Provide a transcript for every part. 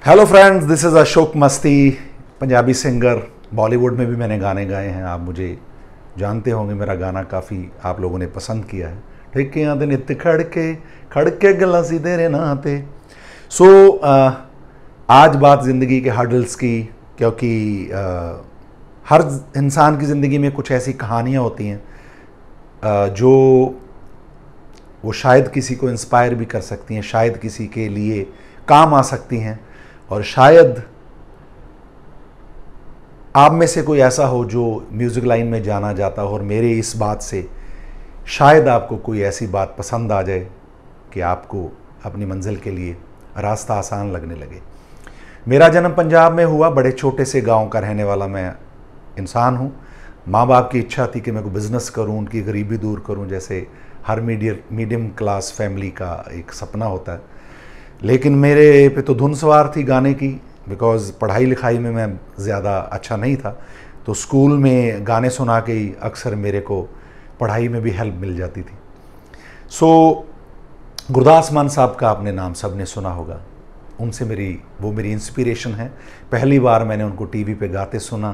Hello friends, this is Ashok मस्ती, Punjabi singer. Bollywood में भी मैंने गाने गाए हैं, आप मुझे जानते होंगे। मेरा गाना काफ़ी आप लोगों ने पसंद किया है। ठेकियां दे नित खड़के गल्लां सी तेरे नां ते। सो आज बात ज़िंदगी के हर्डल्स की, क्योंकि हर इंसान की ज़िंदगी में कुछ ऐसी कहानियाँ होती हैं जो वो शायद किसी को इंस्पायर भी कर सकती हैं, शायद किसी के लिए काम आ सकती हैं, और शायद आप में से कोई ऐसा हो जो म्यूज़िक लाइन में जाना जाता हो और मेरे इस बात से शायद आपको कोई ऐसी बात पसंद आ जाए कि आपको अपनी मंजिल के लिए रास्ता आसान लगने लगे। मेरा जन्म पंजाब में हुआ, बड़े छोटे से गांव का रहने वाला मैं इंसान हूं। माँ बाप की इच्छा थी कि मैं कोई बिज़नेस करूं, उनकी गरीबी दूर करूं, जैसे हर मीडियम क्लास फैमिली का एक सपना होता है। लेकिन मेरे पे तो धुन सवार थी गाने की, बिकॉज़ पढ़ाई लिखाई में मैं ज़्यादा अच्छा नहीं था। तो स्कूल में गाने सुना के ही अक्सर मेरे को पढ़ाई में भी हेल्प मिल जाती थी। सो गुरदास मान साहब का आपने नाम सब ने सुना होगा। उनसे वो मेरी इंस्पिरेशन है। पहली बार मैंने उनको टीवी पे गाते सुना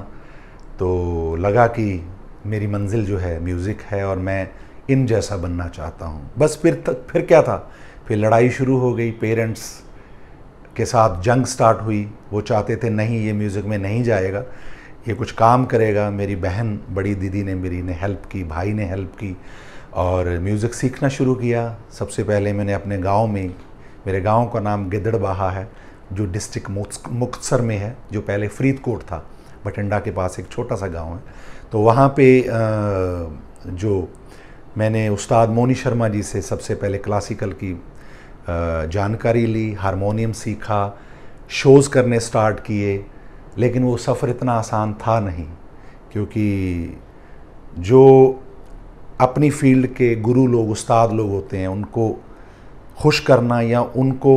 तो लगा कि मेरी मंजिल जो है म्यूज़िक है और मैं इन जैसा बनना चाहता हूँ। बस फिर क्या था, फिर लड़ाई शुरू हो गई। पेरेंट्स के साथ जंग स्टार्ट हुई। वो चाहते थे नहीं, ये म्यूज़िक में नहीं जाएगा, ये कुछ काम करेगा। मेरी बहन, बड़ी दीदी ने मेरी ने हेल्प की, भाई ने हेल्प की और म्यूज़िक सीखना शुरू किया। सबसे पहले मैंने अपने गांव में, मेरे गांव का नाम गिद्दड़बाहा है, जो डिस्ट्रिक्ट मुक्तसर में है, जो पहले फरीदकोट था, बठिंडा के पास एक छोटा सा गाँव है। तो वहाँ पे जो मैंने उस्ताद मोनी शर्मा जी से सबसे पहले क्लासिकल की जानकारी ली, हारमोनियम सीखा, शोज़ करने स्टार्ट किए। लेकिन वो सफ़र इतना आसान था नहीं, क्योंकि जो अपनी फील्ड के गुरु लोग, उस्ताद लोग होते हैं, उनको खुश करना या उनको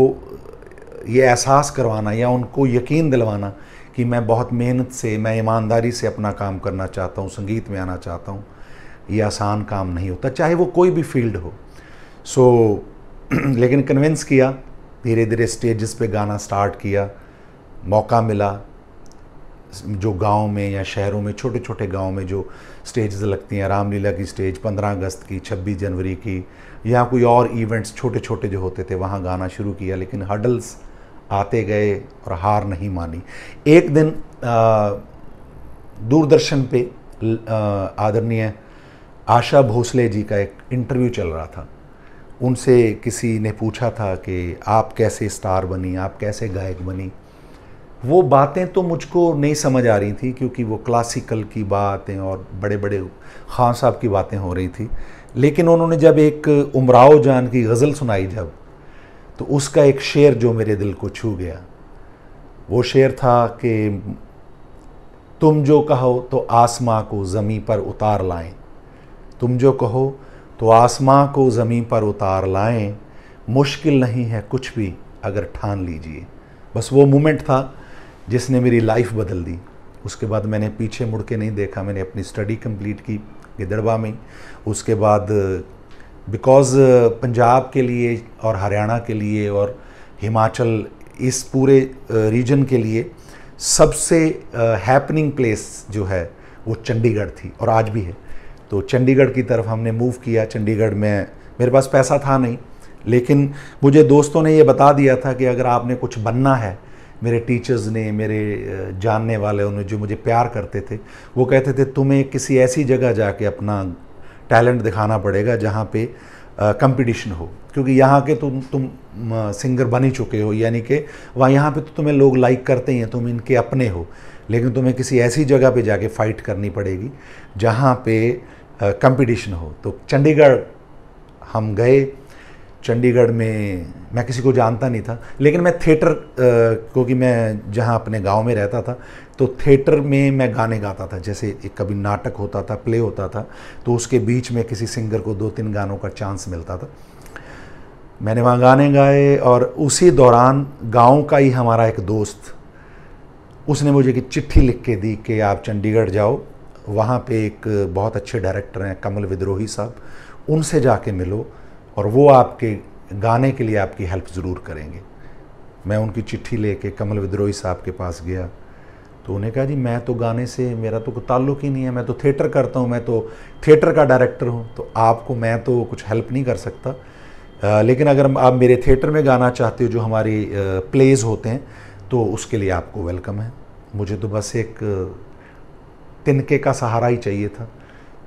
ये एहसास करवाना या उनको यकीन दिलवाना कि मैं बहुत मेहनत से, मैं ईमानदारी से अपना काम करना चाहता हूँ, संगीत में आना चाहता हूँ, ये आसान काम नहीं होता, चाहे वो कोई भी फील्ड हो। सो लेकिन कन्विंस किया, धीरे धीरे स्टेजेस पे गाना स्टार्ट किया। मौका मिला, जो गांव में या शहरों में, छोटे छोटे गांव में जो स्टेजेस लगती हैं, रामलीला की स्टेज, 15 अगस्त की, 26 जनवरी की, या कोई और इवेंट्स छोटे छोटे जो होते थे, वहाँ गाना शुरू किया। लेकिन हर्डल्स आते गए और हार नहीं मानी। एक दिन दूरदर्शन पे आदरणीय आशा भोसले जी का एक इंटरव्यू चल रहा था। उनसे किसी ने पूछा था कि आप कैसे स्टार बनी, आप कैसे गायक बनी। वो बातें तो मुझको नहीं समझ आ रही थी, क्योंकि वो क्लासिकल की बातें और बड़े बड़े खान साहब की बातें हो रही थी। लेकिन उन्होंने जब एक उमराव जान की गज़ल सुनाई जब, तो उसका एक शेर जो मेरे दिल को छू गया, वो शेर था कि तुम जो कहो तो आसमां को ज़मीं पर उतार लाएं, तुम जो कहो तो आसमां को ज़मीं पर उतार लाएं, मुश्किल नहीं है कुछ भी अगर ठान लीजिए। बस वो मोमेंट था जिसने मेरी लाइफ बदल दी। उसके बाद मैंने पीछे मुड़ के नहीं देखा। मैंने अपनी स्टडी कंप्लीट की गिद्दड़बाहा में। उसके बाद बिकॉज़ पंजाब के लिए और हरियाणा के लिए और हिमाचल, इस पूरे रीजन के लिए सबसे हैपनिंग प्लेस जो है वो चंडीगढ़ थी, और आज भी है। तो चंडीगढ़ की तरफ हमने मूव किया। चंडीगढ़ में मेरे पास पैसा था नहीं, लेकिन मुझे दोस्तों ने ये बता दिया था कि अगर आपने कुछ बनना है, मेरे टीचर्स ने, मेरे जानने वाले, उन्हें जो मुझे प्यार करते थे, वो कहते थे तुम्हें किसी ऐसी जगह जाके अपना टैलेंट दिखाना पड़ेगा जहाँ पे कंपटीशन हो, क्योंकि यहाँ के तुम सिंगर बन ही चुके हो, यानी कि वहाँ यहाँ पे तो तुम्हें लोग लाइक करते ही हैं, तुम इनके अपने हो। लेकिन तुम्हें किसी ऐसी जगह पे जाके फ़ाइट करनी पड़ेगी जहाँ पे कंपटीशन हो। तो चंडीगढ़ हम गए। चंडीगढ़ में मैं किसी को जानता नहीं था, लेकिन मैं थिएटर, क्योंकि मैं जहाँ अपने गांव में रहता था, तो थिएटर में मैं गाने गाता था। जैसे एक कभी नाटक होता था, प्ले होता था, तो उसके बीच में किसी सिंगर को 2-3 गानों का चांस मिलता था। मैंने वहाँ गाने गाए, और उसी दौरान गांव का ही हमारा एक दोस्त, उसने मुझे एक चिट्ठी लिख के दी कि आप चंडीगढ़ जाओ, वहाँ पे एक बहुत अच्छे डायरेक्टर हैं कमल विद्रोही साहब, उनसे जाके मिलो और वो आपके गाने के लिए आपकी हेल्प ज़रूर करेंगे। मैं उनकी चिट्ठी लेके कमल विद्रोही साहब के पास गया, तो उन्हें कहा जी मैं तो गाने से मेरा तो कोई ताल्लुक़ ही नहीं है, मैं तो थिएटर करता हूँ, मैं तो थिएटर का डायरेक्टर हूँ, तो आपको मैं तो कुछ हेल्प नहीं कर सकता, लेकिन अगर आप मेरे थिएटर में गाना चाहते हो जो हमारी प्लेज होते हैं तो उसके लिए आपको वेलकम है। मुझे तो बस एक तिनके का सहारा ही चाहिए था।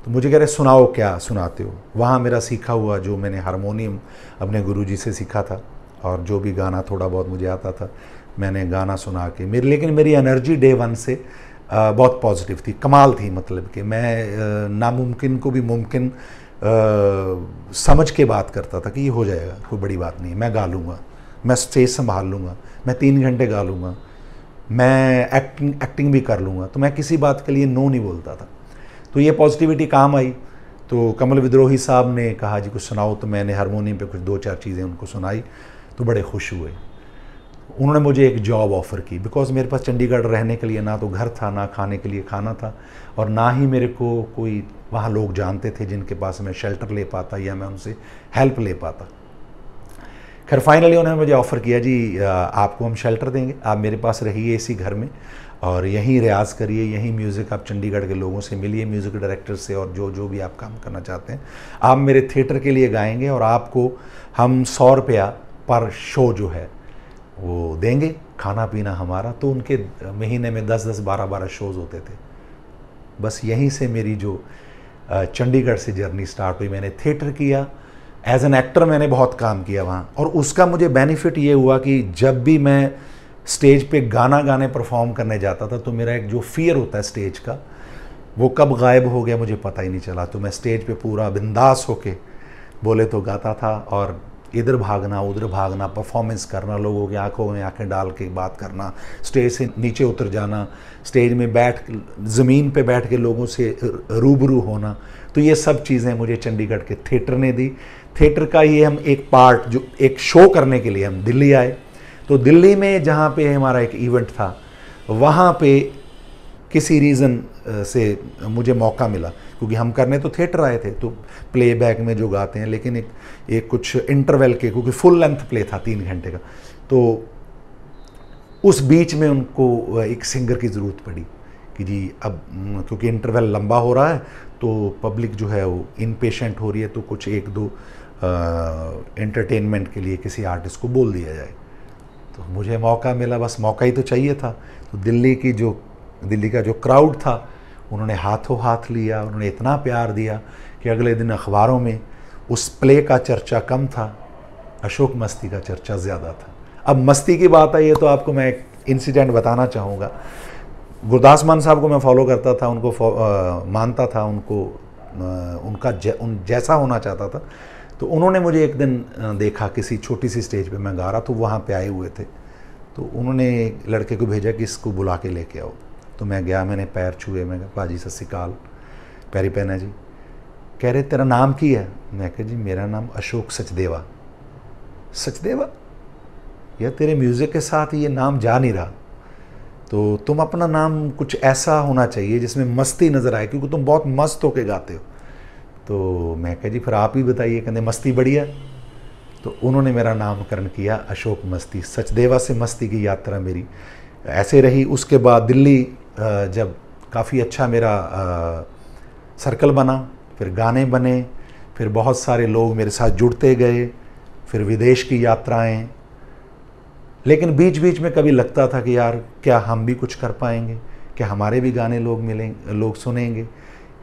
तो मुझे कह रहे सुनाओ क्या सुनाते हो। वहाँ मेरा सीखा हुआ जो मैंने हारमोनियम अपने गुरुजी से सीखा था और जो भी गाना थोड़ा बहुत मुझे आता था मैंने गाना सुना के लेकिन मेरी एनर्जी डे वन से बहुत पॉजिटिव थी, कमाल थी। मतलब कि मैं नामुमकिन को भी मुमकिन समझ के बात करता था कि ये हो जाएगा, कोई बड़ी बात नहीं, मैं गा लूँगा, मैं स्टेज संभाल लूँगा, मैं 3 घंटे गा लूँगा, मैं एक्टिंग भी कर लूँगा। तो मैं किसी बात के लिए नो नहीं बोलता था। तो ये पॉजिटिविटी काम आई। तो कमल विद्रोही साहब ने कहा जी कुछ सुनाओ, तो मैंने हारमोनियम पे कुछ 2-4 चीज़ें उनको सुनाई तो बड़े खुश हुए। उन्होंने मुझे एक जॉब ऑफ़र की, बिकॉज़ मेरे पास चंडीगढ़ रहने के लिए ना तो घर था, ना खाने के लिए खाना था, और ना ही मेरे को कोई वहाँ लोग जानते थे जिनके पास मैं शेल्टर ले पाता या मैं उनसे हेल्प ले पाता। खैर फाइनली उन्होंने मुझे ऑफ़र किया जी आपको हम शेल्टर देंगे, आप मेरे पास रहिए इसी घर में और यहीं रियाज़ करिए, यहीं म्यूज़िक आप चंडीगढ़ के लोगों से मिलिए, म्यूज़िक डायरेक्टर से, और जो भी आप काम करना चाहते हैं आप मेरे थिएटर के लिए गाएंगे और आपको हम 100 रुपया पर शो जो है वो देंगे, खाना पीना हमारा। तो उनके महीने में 10-10, 12-12 शोज़ होते थे। बस यहीं से मेरी जो चंडीगढ़ से जर्नी स्टार्ट हुई। मैंने थिएटर किया, एज एन एक्टर मैंने बहुत काम किया वहाँ, और उसका मुझे बेनिफिट ये हुआ कि जब भी मैं स्टेज पे गाना गाने परफॉर्म करने जाता था तो मेरा एक जो फियर होता है स्टेज का वो कब गायब हो गया मुझे पता ही नहीं चला। तो मैं स्टेज पे पूरा बिंदास होके बोले तो गाता था, और इधर भागना उधर भागना, परफॉर्मेंस करना, लोगों की आंखों में आंखें डाल के बात करना, स्टेज से नीचे उतर जाना, स्टेज में ज़मीन पे बैठ के लोगों से रूबरू होना। तो ये सब चीज़ें मुझे चंडीगढ़ के थिएटर ने दी। थिएटर का ये हम एक पार्ट जो एक शो करने के लिए हम दिल्ली आए। तो दिल्ली में जहाँ पे हमारा एक इवेंट था वहाँ पे किसी रीज़न से मुझे मौका मिला, क्योंकि हम करने तो थिएटर आए थे, तो प्लेबैक में जो गाते हैं, लेकिन एक कुछ इंटरवल के, क्योंकि फुल लेंथ प्ले था 3 घंटे का, तो उस बीच में उनको एक सिंगर की ज़रूरत पड़ी कि जी अब क्योंकि इंटरवल लंबा हो रहा है तो पब्लिक जो है वो इनपेशेंट हो रही है, तो कुछ 1-2 एंटरटेनमेंट के लिए किसी आर्टिस्ट को बोल दिया जाए। तो मुझे मौका मिला, बस मौका ही तो चाहिए था। तो दिल्ली का जो क्राउड था उन्होंने हाथों हाथ लिया, उन्होंने इतना प्यार दिया कि अगले दिन अखबारों में उस प्ले का चर्चा कम था, अशोक मस्ती का चर्चा ज़्यादा था। अब मस्ती की बात आई है तो आपको मैं एक इंसिडेंट बताना चाहूँगा। गुरदास मान साहब को मैं फॉलो करता था, उनको मानता था, उनका जैसा होना चाहता था। तो उन्होंने मुझे एक दिन देखा किसी छोटी सी स्टेज पे मैं गा रहा, तो वहाँ पे आए हुए थे, तो उन्होंने लड़के को भेजा कि इसको बुला के लेके आओ। तो मैं गया, मैंने पैर छुए, मैं कहा पाजी सत श्री अकाल, पैरी पैना जी। कह रहे तेरा नाम की है? मैं कहा जी मेरा नाम अशोक सचदेवा। सचदेवा? या तेरे म्यूज़िक के साथ ये नाम जा नहीं रहा, तो तुम अपना नाम कुछ ऐसा होना चाहिए जिसमें मस्ती नज़र आए, क्योंकि तुम बहुत मस्त होके गाते हो। तो मैं कहा जी फिर आप ही बताइए। कहते मस्ती बढ़िया। तो उन्होंने मेरा नामकरण किया अशोक मस्ती। सचदेवा से मस्ती की यात्रा मेरी ऐसे रही। उसके बाद दिल्ली जब काफ़ी अच्छा मेरा सर्कल बना, फिर गाने बने, फिर बहुत सारे लोग मेरे साथ जुड़ते गए, फिर विदेश की यात्राएं। लेकिन बीच बीच में कभी लगता था कि यार क्या हम भी कुछ कर पाएंगे, क्या हमारे भी गाने लोग सुनेंगे,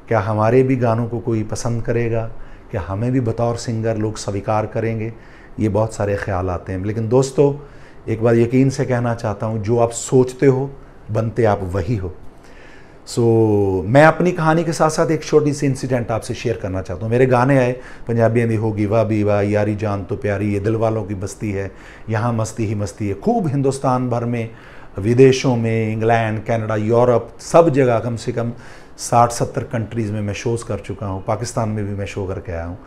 क्या हमारे भी गानों को कोई पसंद करेगा, क्या हमें भी बतौर सिंगर लोग स्वीकार करेंगे। ये बहुत सारे ख्याल आते हैं। लेकिन दोस्तों एक बार यकीन से कहना चाहता हूँ, जो आप सोचते हो बनते आप वही हो। मैं अपनी कहानी के साथ साथ एक छोटी सी इंसिडेंट आपसे शेयर करना चाहता हूँ। मेरे गाने आए पंजाबियों दी होगी वाह भी वाह, यारी जान तो प्यारी, ये दिल वालों की बस्ती है, यहाँ मस्ती ही मस्ती है। खूब हिंदुस्तान भर में, विदेशों में, इंग्लैंड, कनाडा, यूरोप, सब जगह कम से कम 60-70 कंट्रीज़ में मैं शोज़ कर चुका हूँ। पाकिस्तान में भी मैं शो करके आया हूँ।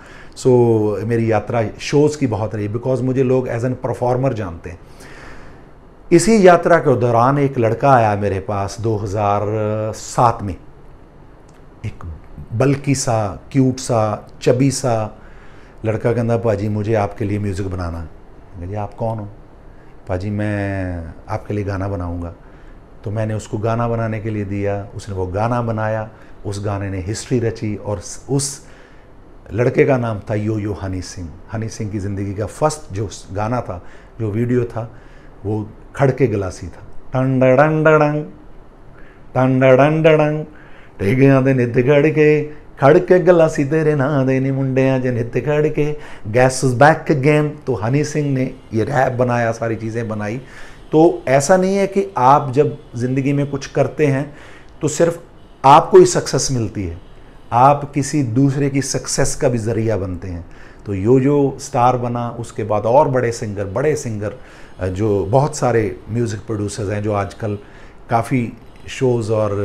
मेरी यात्रा शोज़ की बहुत रही, बिकॉज़ मुझे लोग एज एन परफॉर्मर जानते हैं। इसी यात्रा के दौरान एक लड़का आया मेरे पास 2007 में, एक बल्कि सा, क्यूट सा, चबी सा लड़का। कहता भाजी मुझे आपके लिए म्यूज़िक बनाना है। जी आप कौन हो? पाजी मैं आपके लिए गाना बनाऊंगा। तो मैंने उसको गाना बनाने के लिए दिया, उसने वो गाना बनाया, उस गाने ने हिस्ट्री रची और उस लड़के का नाम था यो यो हनी सिंह। हनी सिंह की ज़िंदगी का फर्स्ट जो गाना था, जो वीडियो था, वो खड़के गलासी था। टंड डंड डंग टंड डंड डंग टेगियां दे नित खड़के गलासी तेरे ना दे नी मुंडियां जे नित खड़के, गैस इज बैक अगेन। तो हनी सिंह ने ये रैप बनाया, सारी चीज़ें बनाई। तो ऐसा नहीं है कि आप जब ज़िंदगी में कुछ करते हैं तो सिर्फ आपको ही सक्सेस मिलती है, आप किसी दूसरे की सक्सेस का भी ज़रिया बनते हैं। तो यो जो स्टार बना, उसके बाद और बड़े सिंगर जो बहुत सारे म्यूज़िक प्रोड्यूसर्स हैं जो आजकल काफ़ी शोज़ और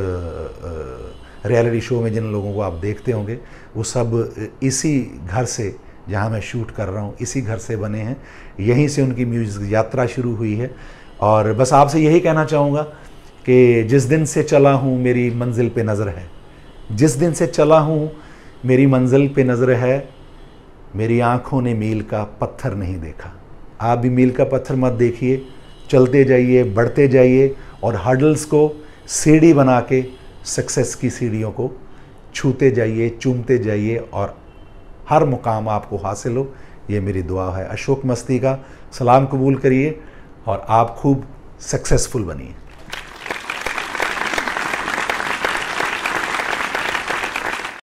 रियलिटी शो में जिन लोगों को आप देखते होंगे, वो सब इसी घर से, जहाँ मैं शूट कर रहा हूँ, इसी घर से बने हैं। यहीं से उनकी म्यूज़िक यात्रा शुरू हुई है। और बस आपसे यही कहना चाहूँगा कि जिस दिन से चला हूँ मेरी मंजिल पे नज़र है, जिस दिन से चला हूँ मेरी मंजिल पे नज़र है, मेरी आँखों ने मील का पत्थर नहीं देखा। आप भी मील का पत्थर मत देखिए, चलते जाइए, बढ़ते जाइए और हर्डल्स को सीढ़ी बना के सक्सेस की सीढ़ियों को छूते जाइए, चूमते जाइए और हर मुकाम आपको हासिल हो, ये मेरी दुआ है। अशोक मस्ती का सलाम कबूल करिए और आप खूब सक्सेसफुल बनिए।